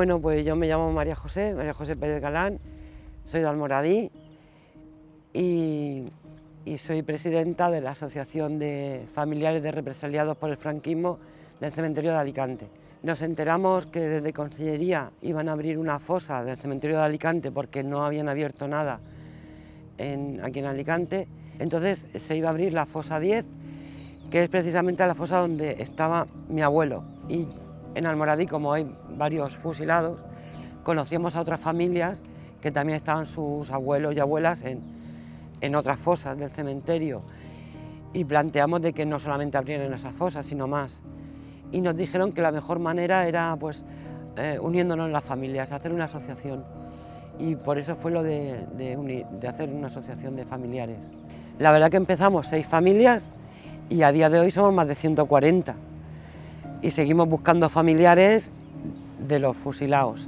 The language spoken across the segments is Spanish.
Bueno, pues yo me llamo María José Pérez Galán, soy de Almoradí y soy presidenta de la Asociación de Familiares de Represaliados por el Franquismo del Cementerio de Alicante. Nos enteramos que desde Consellería iban a abrir una fosa del Cementerio de Alicante porque no habían abierto nada aquí en Alicante. Entonces se iba a abrir la fosa 10, que es precisamente la fosa donde estaba mi abuelo. Y en Almoradí, como hay varios fusilados, conocíamos a otras familias que también estaban sus abuelos y abuelas en otras fosas del cementerio, y planteamos de que no solamente abrieran esas fosas, sino más. Y nos dijeron que la mejor manera era pues uniéndonos las familias, hacer una asociación. Y por eso fue lo de hacer una asociación de familiares. La verdad que empezamos 6 familias y a día de hoy somos más de 140. Y seguimos buscando familiares de los fusilados.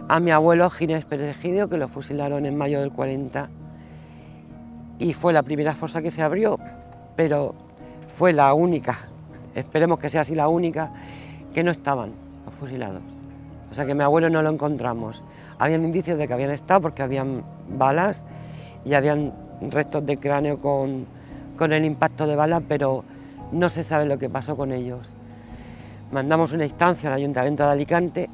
A mi abuelo Ginés Pérez Egidio, que lo fusilaron en mayo del 40, y fue la primera fosa que se abrió, pero fue la única, esperemos que sea así la única, que no estaban los fusilados. O sea que mi abuelo no lo encontramos. Habían indicios de que habían estado porque habían balas y habían restos de cráneo con el impacto de balas, pero no se sabe lo que pasó con ellos. Mandamos una instancia al Ayuntamiento de Alicante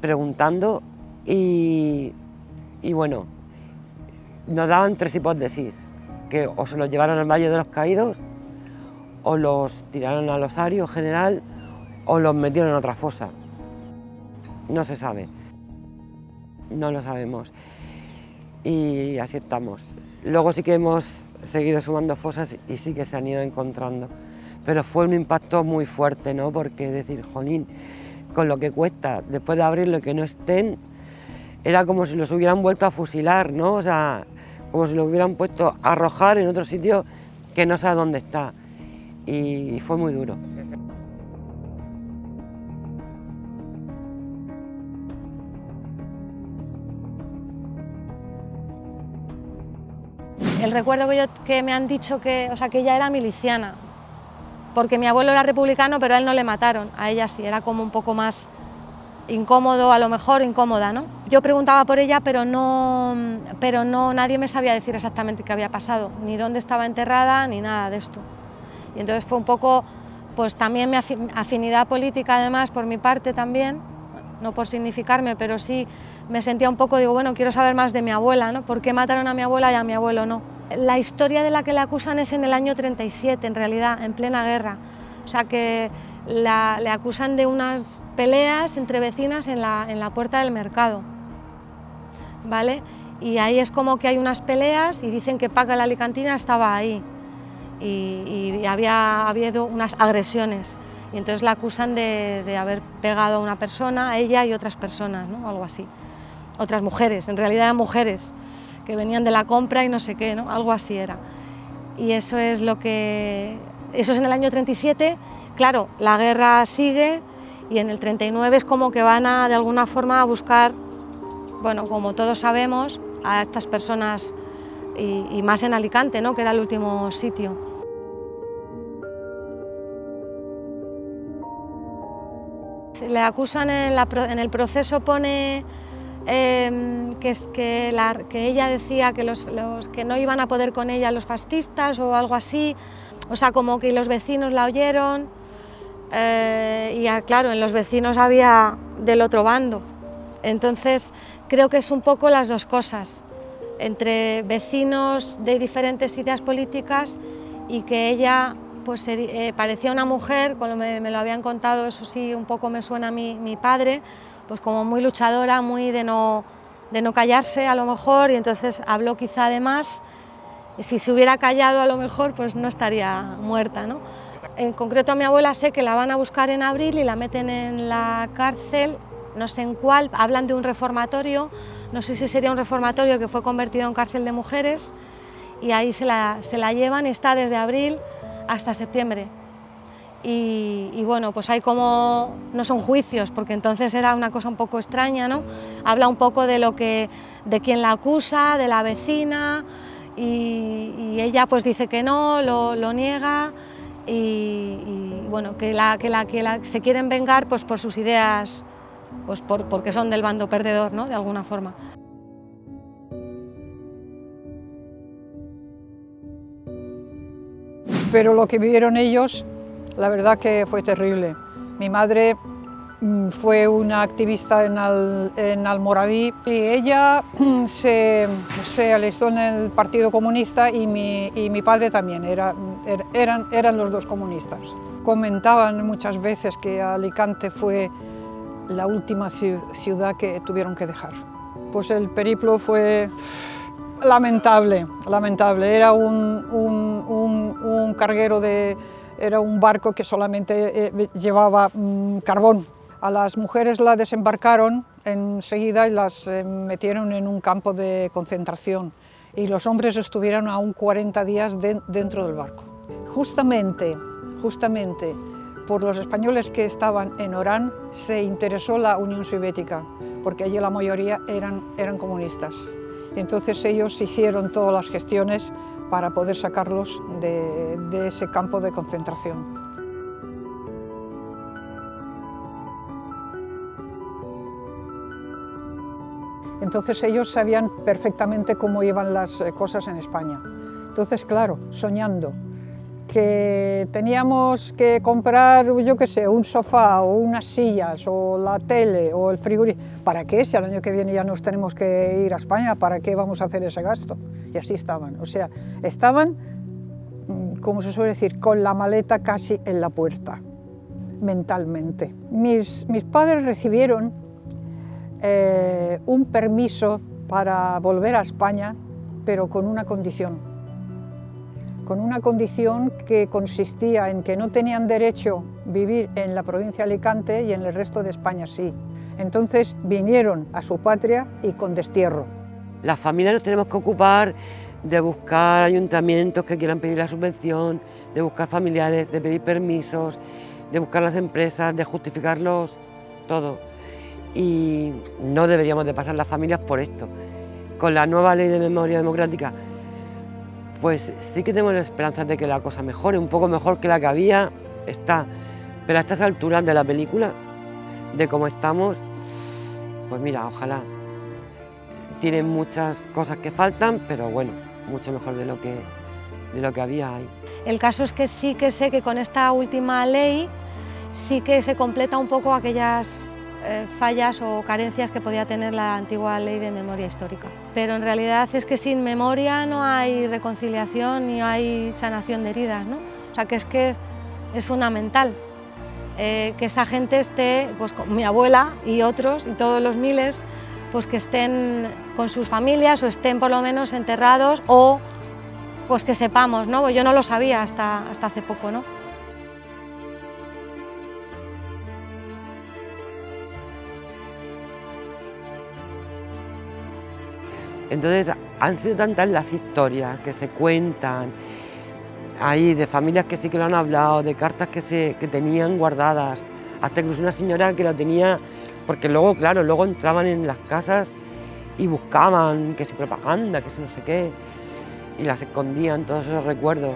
preguntando y bueno, nos daban 3 hipótesis, que o se los llevaron al Valle de los Caídos, o los tiraron al osario general, o los metieron en otra fosa. No se sabe, no lo sabemos. Y así estamos. Luego sí que hemos seguido sumando fosas y sí que se han ido encontrando. Pero fue un impacto muy fuerte, ¿no? Porque decir, jolín, con lo que cuesta, después de abrirlo y que no estén, era como si los hubieran vuelto a fusilar, ¿no? O sea, como si los hubieran puesto a arrojar en otro sitio que no sabe dónde está. Y fue muy duro. El recuerdo que me han dicho que ella era miliciana, porque mi abuelo era republicano, pero a él no le mataron, a ella sí, era como un poco más incómodo, a lo mejor incómoda, ¿no? Yo preguntaba por ella, pero no, nadie me sabía decir exactamente qué había pasado, ni dónde estaba enterrada, ni nada de esto. Y entonces fue un poco, pues también mi afinidad política, además, por mi parte también, no por significarme, pero sí me sentía un poco, digo, bueno, quiero saber más de mi abuela, ¿no? ¿Por qué mataron a mi abuela y a mi abuelo no? La historia de la que le acusan es en el año 37, en realidad, en plena guerra. O sea que le acusan de unas peleas entre vecinas en la puerta del mercado, ¿vale? Y ahí es como que hay unas peleas y dicen que Paca la Alicantina estaba ahí y había habido unas agresiones. Y entonces la acusan de haber pegado a una persona, a ella y otras personas, ¿no? Algo así. Otras mujeres, en realidad eran mujeres que venían de la compra y no sé qué, ¿no? Algo así era. Y eso es lo que... Eso es en el año 37, claro, la guerra sigue y en el 39 es como que van de alguna forma a buscar, bueno, como todos sabemos, a estas personas y más en Alicante, ¿no? Que era el último sitio. Le acusan en el proceso, pone que ella decía que que no iban a poder con ella los fascistas o algo así, o sea, como que los vecinos la oyeron y claro, en los vecinos había del otro bando. Entonces creo que es un poco las dos cosas, entre vecinos de diferentes ideas políticas y que ella pues parecía una mujer, como me lo habían contado, eso sí, un poco me suena a mi padre, pues como muy luchadora, muy de no callarse a lo mejor, y entonces habló quizá de más, y si se hubiera callado a lo mejor pues no estaría muerta, ¿no? En concreto a mi abuela sé que la van a buscar en abril y la meten en la cárcel, no sé en cuál, hablan de un reformatorio, no sé si sería un reformatorio que fue convertido en cárcel de mujeres, y ahí se la llevan y está desde abril hasta septiembre. Y bueno, pues hay como, no son juicios, porque entonces era una cosa un poco extraña, ¿no? Habla un poco de quién la acusa, de la vecina, y ella pues dice que no, lo niega y bueno, que se quieren vengar pues por sus ideas, pues porque son del bando perdedor, ¿no? De alguna forma. Pero lo que vivieron ellos, la verdad que fue terrible. Mi madre fue una activista en Almoradí y ella se alistó en el Partido Comunista y mi padre también, eran los dos comunistas. Comentaban muchas veces que Alicante fue la última ciudad que tuvieron que dejar. Pues el periplo fue lamentable, lamentable. Era un carguero era un barco que solamente llevaba carbón. A las mujeres las desembarcaron enseguida y las metieron en un campo de concentración y los hombres estuvieron aún 40 días dentro del barco. Justamente por los españoles que estaban en Orán se interesó la Unión Soviética, porque allí la mayoría eran comunistas. Y entonces ellos hicieron todas las gestiones para poder sacarlos de ese campo de concentración. Entonces ellos sabían perfectamente cómo iban las cosas en España. Entonces, claro, soñando que teníamos que comprar, yo qué sé, un sofá o unas sillas o la tele o el frigorífico. ¿Para qué? Si al año que viene ya nos tenemos que ir a España, ¿para qué vamos a hacer ese gasto? Y así estaban. O sea, estaban, como se suele decir, con la maleta casi en la puerta, mentalmente. Mis padres recibieron un permiso para volver a España, pero con una condición que consistía en que no tenían derecho a vivir en la provincia de Alicante y en el resto de España sí. Entonces vinieron a su patria y con destierro. Las familias nos tenemos que ocupar de buscar ayuntamientos que quieran pedir la subvención, de buscar familiares, de pedir permisos, de buscar las empresas, de justificarlos, todo. Y no deberíamos de pasar las familias por esto. Con la nueva ley de memoria democrática, pues sí que tenemos esperanzas de que la cosa mejore, un poco mejor que la que había, está. Pero a estas alturas de la película, de cómo estamos, pues mira, ojalá. Tienen muchas cosas que faltan, pero bueno, mucho mejor de lo que había ahí. El caso es que sí que sé que con esta última ley sí que se completa un poco aquellas fallas o carencias que podía tener la antigua ley de memoria histórica. Pero en realidad es que sin memoria no hay reconciliación ni hay sanación de heridas, ¿no? O sea, que es fundamental que esa gente esté, pues con mi abuela y otros, y todos los miles, pues que estén con sus familias o estén por lo menos enterrados o pues que sepamos, ¿no? Yo no lo sabía hasta hace poco, ¿no? Entonces han sido tantas las historias que se cuentan ahí de familias que sí que lo han hablado, de cartas que tenían guardadas, hasta incluso una señora que lo tenía, porque luego, claro, luego entraban en las casas y buscaban que si propaganda, que si no sé qué, y las escondían, todos esos recuerdos.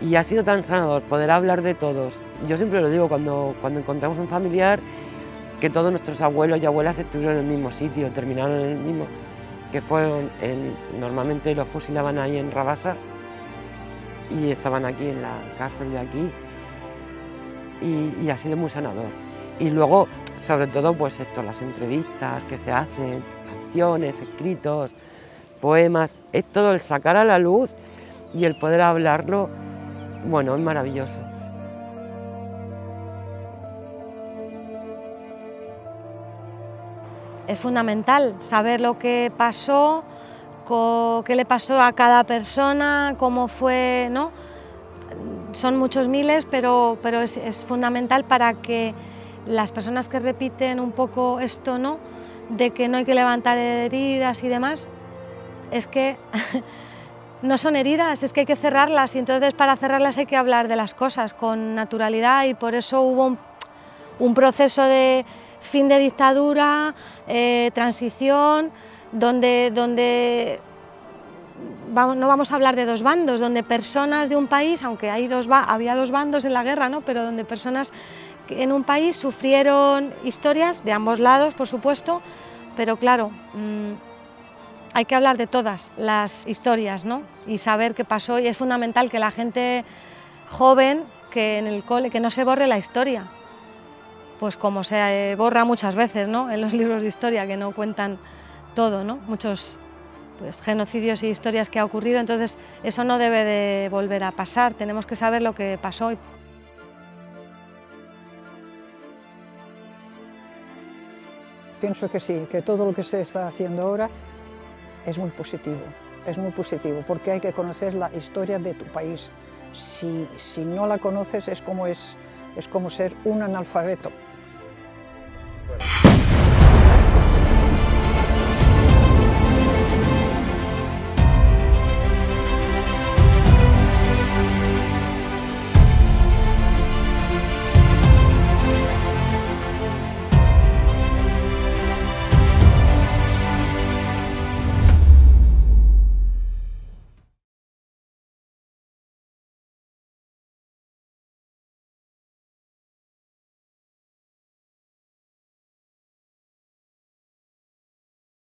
Y ha sido tan sanador poder hablar de todos. Yo siempre lo digo cuando encontramos un familiar, que todos nuestros abuelos y abuelas estuvieron en el mismo sitio, terminaron en el mismo, que fueron, normalmente los fusilaban ahí en Rabasa y estaban aquí en la cárcel de aquí y ha sido muy sanador. Y luego, sobre todo, pues esto, las entrevistas que se hacen, canciones, escritos, poemas, es todo el sacar a la luz y el poder hablarlo, bueno, es maravilloso. Es fundamental saber lo que pasó, qué le pasó a cada persona, cómo fue, ¿no? Son muchos miles, pero es fundamental para que las personas que repiten un poco esto, ¿no? De que no hay que levantar heridas y demás, es que no son heridas, es que hay que cerrarlas y entonces para cerrarlas hay que hablar de las cosas con naturalidad y por eso hubo un proceso de fin de dictadura, transición, donde no vamos a hablar de dos bandos, donde personas de un país, aunque había dos bandos en la guerra, ¿no? Pero donde personas en un país sufrieron historias de ambos lados, por supuesto, pero claro, hay que hablar de todas las historias, ¿no? Y saber qué pasó, y es fundamental que la gente joven, que en el cole, que no se borre la historia, pues como se borra muchas veces, ¿no? En los libros de historia, que no cuentan todo, ¿no? Muchos pues, genocidios y historias que ha ocurrido, entonces eso no debe de volver a pasar, tenemos que saber lo que pasó. Pienso que sí, que todo lo que se está haciendo ahora es muy positivo, porque hay que conocer la historia de tu país. Si no la conoces es como ser un analfabeto.